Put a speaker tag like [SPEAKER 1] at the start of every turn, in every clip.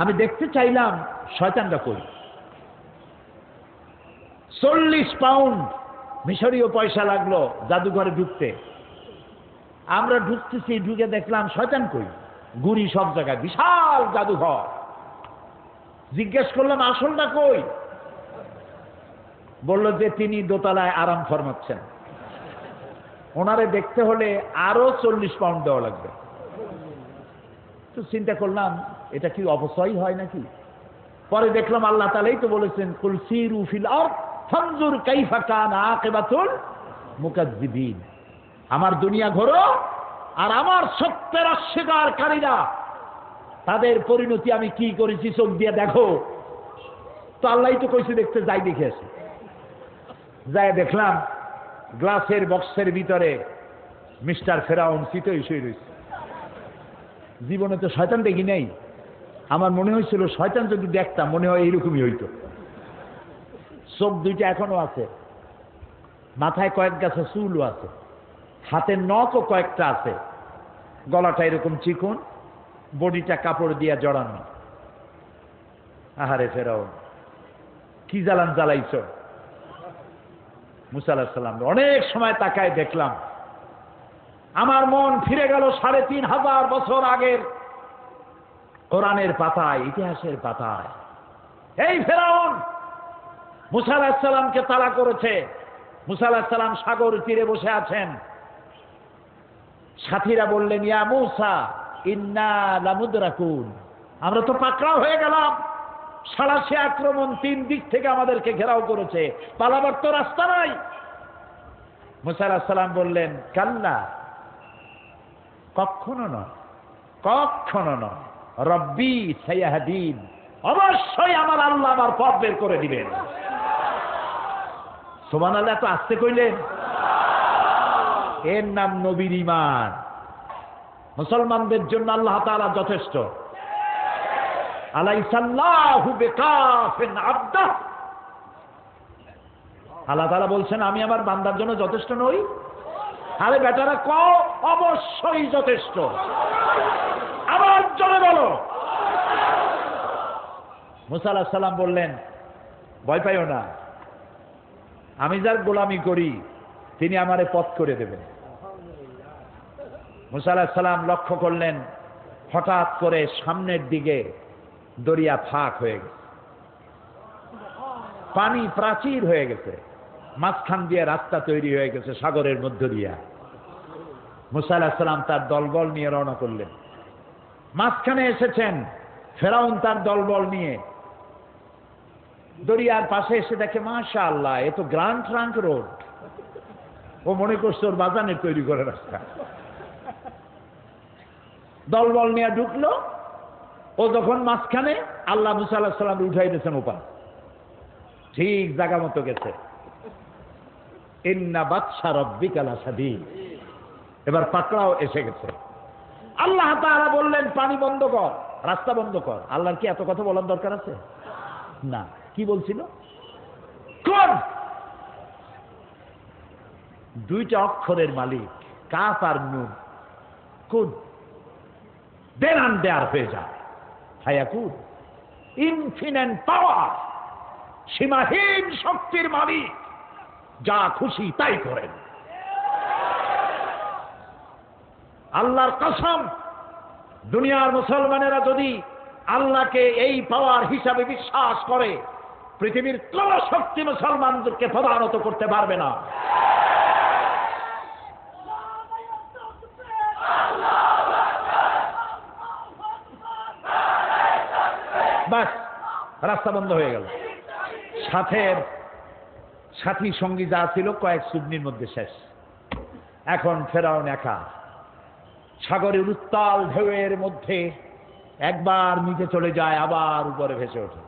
[SPEAKER 1] আমি দেখতে চাইলাম শয়তানটা কই। 40 পাউন্ড মিশরীয় পয়সা লাগলো জাদুঘরে ঢুকতে। আমরা ঢুকতেছি, ঢুকে দেখলাম শয়তান কই, গুড়ি সব জায়গায়, বিশাল জাদুঘর। জিজ্ঞেস করলাম আসলটা কই? বলল যে তিনি দোতলায় আরাম ফরমাচ্ছেন, ওনারে দেখতে হলে আরো 40 পাউন্ড দেওয়া লাগবে। তো চিন্তা করলাম এটা কি অপচয় হয় নাকি। পরে দেখলাম আল্লাহ তাআলাই তো বলেছেন, কুল সিরু ফিল আরদ ফানজুর কাইফা কানা আকিবাতুল মুকাজ্জিবিন। আমার দুনিয়া ঘোরো আর আমার সত্যের অস্বীকারীরা তাদের পরিণতি আমি কি করেছি চোখ দিয়ে দেখো। তো আল্লাহই তো কইছে দেখতে, যাই দেখে আসি। যাই দেখলাম গ্লাসের বক্সের ভিতরে মিস্টার ফেরাউন চিতই শুয়ে রয়েছে। জীবনে তো শয়তান দেখি নাই, আমার মনে হয়েছিল শয়তান যদি দেখতাম মনে হয় এইরকমই হইতো। চোখ দুইটা এখনো আছে, মাথায় কয়েক গাছা চুলও আছে, হাতের নখও কয়েকটা আছে, গলাটা এরকম চিকন, বডিটা কাপড় দিয়া জড়ানো। আহারে ফেরাউন, কি জ্বালান জ্বালাইছ। মুসা আলাইহিস সালাম অনেক সময় তাকায় দেখলাম, আমার মন ফিরে গেল 3500 বছর আগের কোরআনের পাতায়, ইতিহাসের পাতায়। এই ফেরাউন মুসা আলাইহিস সালামকে তাড়া করেছে। মুসা আলাইহিস সালাম সাগর তীরে বসে আছেন। সাথীরা বললেন, ইয়া মুসা ইন্না লামুদরাকুন, আমরা তো পাকড়াও হয়ে গেলাম, সাড়াশি আক্রমণ 3 দিক থেকে আমাদেরকে ঘেরাও করেছে, পালাবার তো রাস্তা নাই। মুসা আলাইহিস সালাম বললেন, কাল্লা, কখনো নয়, কখনো নয়, রব্বি সাইয়াহদিন, অবশ্যই আমার আল্লাহ আমার পথ বের করে দিবেন। সুবহানাল্লাহ, এত আস্তে কইলেন। এর নাম নবীর ঈমান। মুসলমানদের জন্য আল্লাহ তাআলা যথেষ্ট। আলাইসাল্লাহু বিকাফিন আবদাহ, আল্লাহ তাআলা বলছেন আমি আমার বান্দার জন্য যথেষ্ট নই। আরে বেটারা কও, অবশ্যই যথেষ্ট। আবার জোরে বলো। মুসা আলাইহিস সালাম বললেন, ভয় পাইও না, আমি যার গোলামি করি তিনি আমারে পথ করে দেবেন। মুসা আলাইহিস সালাম লক্ষ্য করলেন, হঠাৎ করে সামনের দিকে দরিয়া ফাঁক হয়ে গেছে, পানি প্রাচীর হয়ে গেছে, মাঝখান দিয়ে রাস্তা তৈরি হয়ে গেছে সাগরের মধ্য দিয়া। মুসা আলাইহিস সালাম তার দলবল নিয়ে রওনা করলেন। মাঝখানে এসেছেন ফেরাউন তার দলবল নিয়ে। দরিয়ার পাশে এসে দেখে, মাশাআল্লাহ, এ তো গ্র্যান্ড ট্রাঙ্ক রোড। ও মনে করছে ওর বাজানের তৈরি করে রাস্তা। দলবল নিয়ে ঢুকলো। ও যখন মাঝখানে, আল্লাহ মুসা আলাইহিস সালাম উঠাই দিয়েছেন ওপার, ঠিক জায়গা মতো গেছে। ইন্না বাতশা রাব্বিকা লাশাদীদ, এবার পাকড়াও এসে গেছে। আল্লাহ তাআলা বললেন, পানি বন্ধ কর, রাস্তা বন্ধ কর। আল্লাহর কি এত কথা বলার দরকার আছে? না। কি বলছিল? কোন? 2টা অক্ষরের মালিক, কাফ আর নুন। কোন দেন আন দেয়ার হয়ে যায়। হায়াকুন, ইনফিনিট পাওয়ার, সীমাহীন শক্তির মালিক, যা খুশি তাই করেন। আল্লাহর কসম, দুনিয়ার মুসলমানেরা যদি আল্লাহকে এই পাওয়ার হিসাবে বিশ্বাস করে, পৃথিবীর কোন শক্তি মুসলমানদেরকে প্রধানত করতে পারবে না। বাস, রাস্তা বন্ধ হয়ে গেল। সাথী সঙ্গী যা ছিল কয়েক চুবনির মধ্যে শেষ। এখন ফেরাউন একা সাগরের উত্তাল ঢেউয়ের মধ্যে একবার নিচে চলে যায়, আবার উপরে ভেসে ওঠে।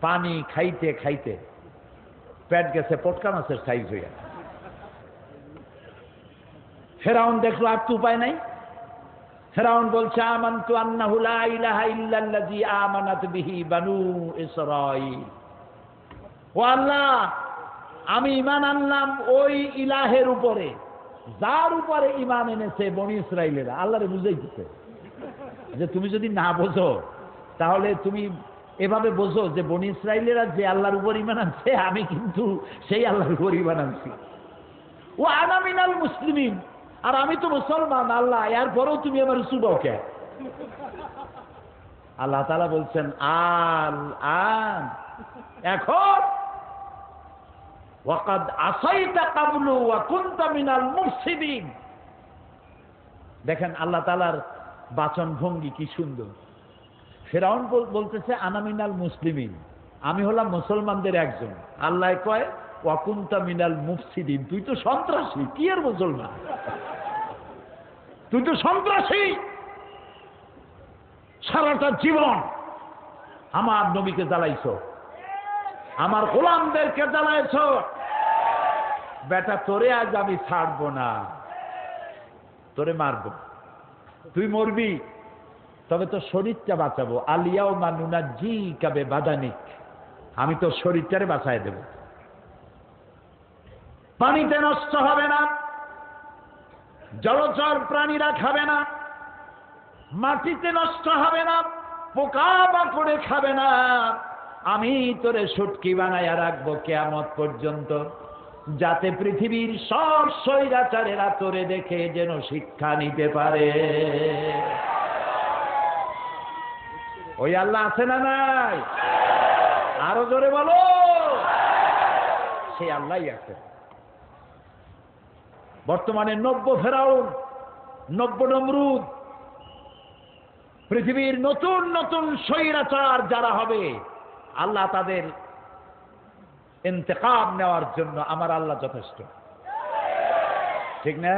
[SPEAKER 1] পানি খাইতে খাইতে পেট গেছে পটকা মাছের সাইজ হইয়া। ফেরাউন দেখলো আর তো উপায় নাই। ফেরাউন বলছে, আমানতু আন্নাহু লা ইলাহা ইল্লাল্লাযী আমানাত বিহি বানু ইসরাঈল। ও আল্লাহ, আমি ঈমান আনলাম ওই ইলাহের উপরে যার উপরে ঈমান এনেছে বনি ইসরাঈলেরা। আল্লাহরে বুঝাইতেছে যে তুমি যদি না বোঝো তাহলে তুমি এভাবে বোঝো যে বনি ইসরাইলেরা যে আল্লাহর উপর ঈমান আনছে, আমি কিন্তু সেই আল্লাহর উপর ঈমান আনছি। ও আনা মিনাল মুসলিমিন, আর আমি তো মুসলমান আল্লাহ, এরপরেও তুমি আমার চুবাও কে? আল্লাহ তাআলা বলছেন আল আন, এখন ওয়াকাদ আসাইতা কাবলু ওয়া কুনতা মিনাল মুফসিদিন। দেখেন আল্লাহ তাআলার বাচন ভঙ্গি কি সুন্দর। ফিরআউন বলতেছে আনা মিনাল মুসলিমিন, আমি হলাম মুসলমানদের একজন। আল্লাহ কয় ওয়া কুনতা মিনাল মুফসিদিন, তুই তো সন্ত্রাসী, কি আর মুসলমান, তুই তো সন্ত্রাসী। সারাটা জীবন আমার নবীকে জ্বালাইছো, আমার গোলামদেরকে জ্বালাইছো, বেটা তোরে আজ আমি ছাড়বো না, তোরে মারবো, তুই মরবি, তবে তোর শরীরটা বাঁচাবো। আলিয়াও মানুনা জি কাবে বাদানিক, আমি তোর শরীরটারে বাঁচায় দেব। পানিতে নষ্ট হবে না, জলচর প্রাণীরা খাবে না, মাটিতে নষ্ট হবে না, পোকা মাকড়ে খাবে না, আমি তোরে শুটকি বানাইয়া রাখবো কিয়ামত পর্যন্ত, যাতে পৃথিবীর সব স্বৈরাচারেরা তোরে দেখে যেন শিক্ষা নিতে পারে। ওই আল্লাহ আছে না নাই? আরো জোরে বলো, সেই আল্লাহই আছে। বর্তমানে 90 ফেরাউন, 90 নমরুদ, পৃথিবীর নতুন নতুন স্বৈরাচার যারা হবে, আল্লাহ তাদের ইন্তেকাম নেওয়ার জন্য আমার আল্লাহ যথেষ্ট, ঠিক না?